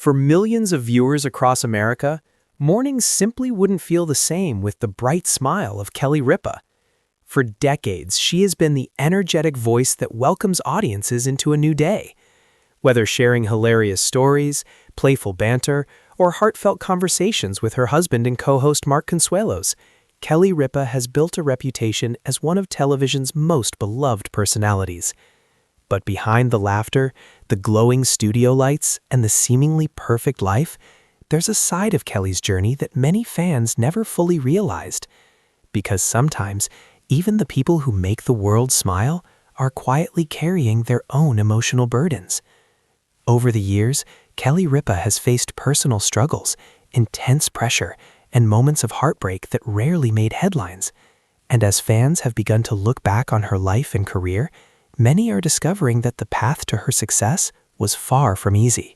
For millions of viewers across America, mornings simply wouldn't feel the same with the bright smile of Kelly Ripa. For decades, she has been the energetic voice that welcomes audiences into a new day. Whether sharing hilarious stories, playful banter, or heartfelt conversations with her husband and co-host Mark Consuelos, Kelly Ripa has built a reputation as one of television's most beloved personalities. But behind the laughter, the glowing studio lights, and the seemingly perfect life, there's a side of Kelly's journey that many fans never fully realized. Because sometimes, even the people who make the world smile are quietly carrying their own emotional burdens. Over the years, Kelly Ripa has faced personal struggles, intense pressure, and moments of heartbreak that rarely made headlines. And as fans have begun to look back on her life and career, many are discovering that the path to her success was far from easy.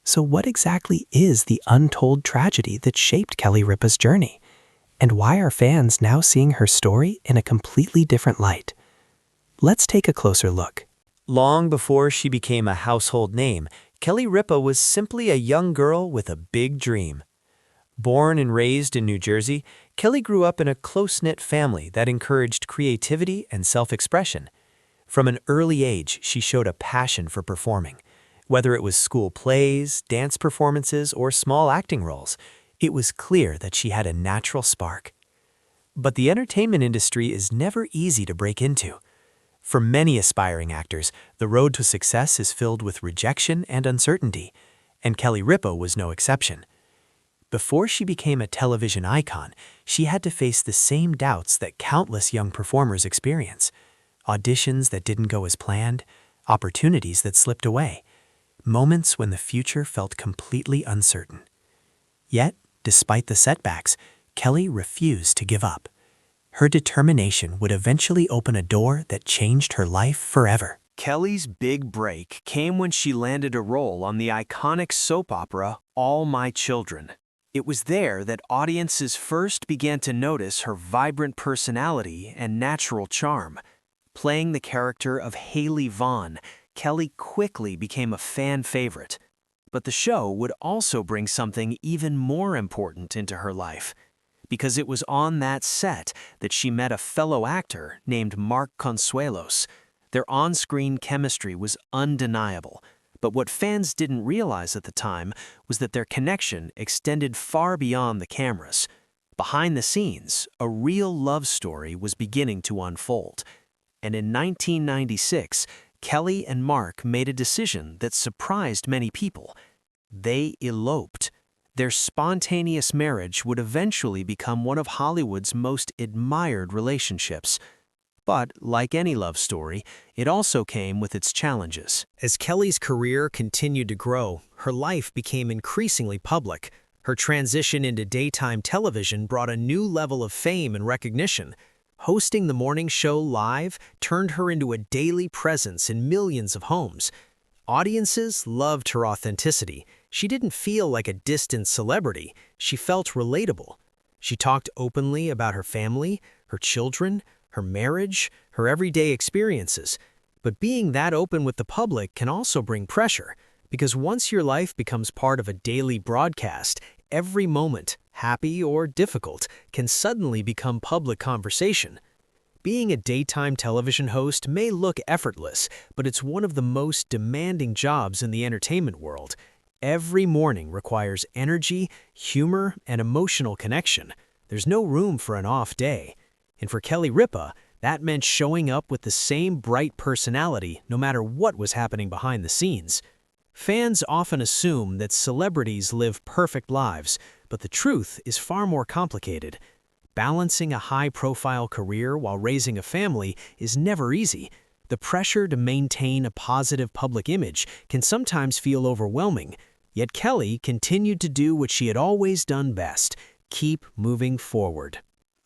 So what exactly is the untold tragedy that shaped Kelly Ripa's journey? And why are fans now seeing her story in a completely different light? Let's take a closer look. Long before she became a household name, Kelly Ripa was simply a young girl with a big dream. Born and raised in New Jersey, Kelly grew up in a close-knit family that encouraged creativity and self-expression. From an early age, she showed a passion for performing. Whether it was school plays, dance performances, or small acting roles, it was clear that she had a natural spark. But the entertainment industry is never easy to break into. For many aspiring actors, the road to success is filled with rejection and uncertainty, and Kelly Ripa was no exception. Before she became a television icon, she had to face the same doubts that countless young performers experience. Auditions that didn't go as planned, opportunities that slipped away, moments when the future felt completely uncertain. Yet, despite the setbacks, Kelly refused to give up. Her determination would eventually open a door that changed her life forever. Kelly's big break came when she landed a role on the iconic soap opera All My Children. It was there that audiences first began to notice her vibrant personality and natural charm. Playing the character of Haley Vaughn, Kelly quickly became a fan favorite. But the show would also bring something even more important into her life, because it was on that set that she met a fellow actor named Mark Consuelos. Their on-screen chemistry was undeniable, but what fans didn't realize at the time was that their connection extended far beyond the cameras. Behind the scenes, a real love story was beginning to unfold. And in 1996, Kelly and Mark made a decision that surprised many people. They eloped. Their spontaneous marriage would eventually become one of Hollywood's most admired relationships. But, like any love story, it also came with its challenges. As Kelly's career continued to grow, her life became increasingly public. Her transition into daytime television brought a new level of fame and recognition. Hosting the morning show live turned her into a daily presence in millions of homes. Audiences loved her authenticity. She didn't feel like a distant celebrity. She felt relatable. She talked openly about her family, her children, her marriage, her everyday experiences. But being that open with the public can also bring pressure, because once your life becomes part of a daily broadcast, every moment, happy or difficult, can suddenly become public conversation. Being a daytime television host may look effortless, but it's one of the most demanding jobs in the entertainment world. Every morning requires energy, humor, and emotional connection. There's no room for an off day. And for Kelly Ripa, that meant showing up with the same bright personality no matter what was happening behind the scenes. Fans often assume that celebrities live perfect lives, but the truth is far more complicated. Balancing a high-profile career while raising a family is never easy. The pressure to maintain a positive public image can sometimes feel overwhelming, yet Kelly continued to do what she had always done best: keep moving forward.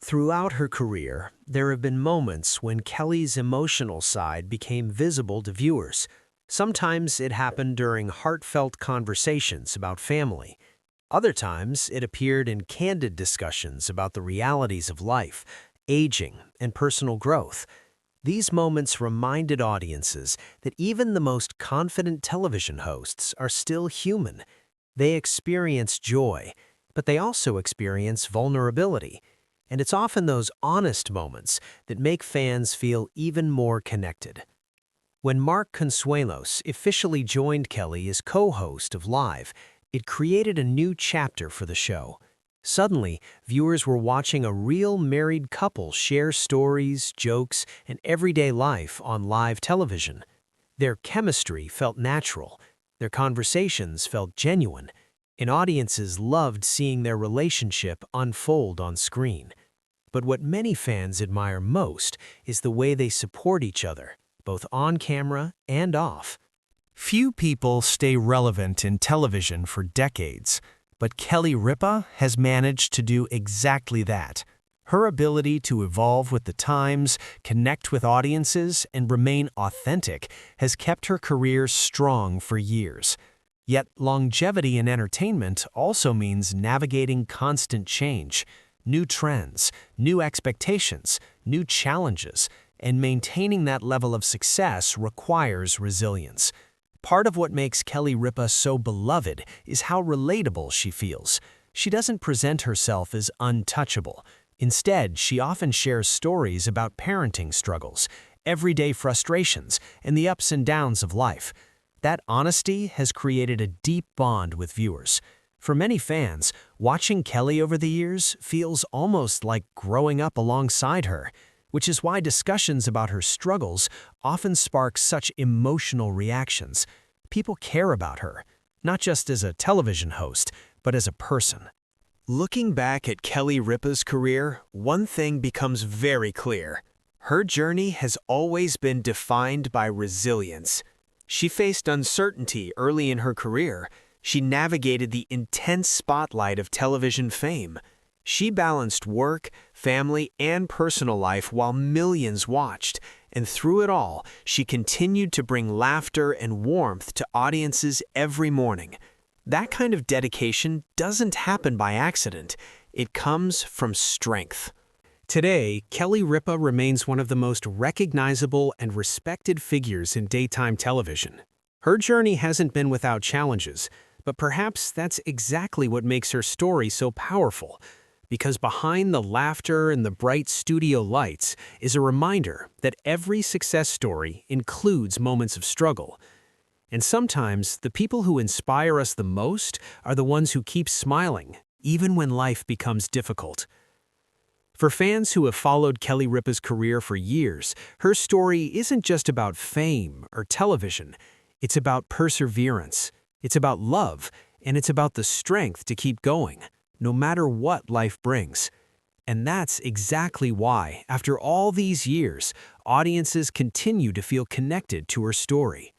Throughout her career, there have been moments when Kelly's emotional side became visible to viewers. Sometimes it happened during heartfelt conversations about family. Other times, it appeared in candid discussions about the realities of life, aging, and personal growth. These moments reminded audiences that even the most confident television hosts are still human. They experience joy, but they also experience vulnerability. And it's often those honest moments that make fans feel even more connected. When Mark Consuelos officially joined Kelly as co-host of Live, it created a new chapter for the show. Suddenly, viewers were watching a real married couple share stories, jokes, and everyday life on live television. Their chemistry felt natural, their conversations felt genuine, and audiences loved seeing their relationship unfold on screen. But what many fans admire most is the way they support each other, both on camera and off. Few people stay relevant in television for decades, but Kelly Ripa has managed to do exactly that. Her ability to evolve with the times, connect with audiences, and remain authentic has kept her career strong for years. Yet longevity in entertainment also means navigating constant change, new trends, new expectations, new challenges, and maintaining that level of success requires resilience. Part of what makes Kelly Ripa so beloved is how relatable she feels. She doesn't present herself as untouchable. Instead, she often shares stories about parenting struggles, everyday frustrations, and the ups and downs of life. That honesty has created a deep bond with viewers. For many fans, watching Kelly over the years feels almost like growing up alongside her, which is why discussions about her struggles often spark such emotional reactions. People care about her, not just as a television host, but as a person. Looking back at Kelly Ripa's career, one thing becomes very clear. Her journey has always been defined by resilience. She faced uncertainty early in her career. She navigated the intense spotlight of television fame. She balanced work, family, and personal life while millions watched, and through it all, she continued to bring laughter and warmth to audiences every morning. That kind of dedication doesn't happen by accident. It comes from strength. Today, Kelly Ripa remains one of the most recognizable and respected figures in daytime television. Her journey hasn't been without challenges, but perhaps that's exactly what makes her story so powerful. Because behind the laughter and the bright studio lights is a reminder that every success story includes moments of struggle. And sometimes, the people who inspire us the most are the ones who keep smiling, even when life becomes difficult. For fans who have followed Kelly Ripa's career for years, her story isn't just about fame or television. It's about perseverance, it's about love, and it's about the strength to keep going, no matter what life brings. And that's exactly why, after all these years, audiences continue to feel connected to her story.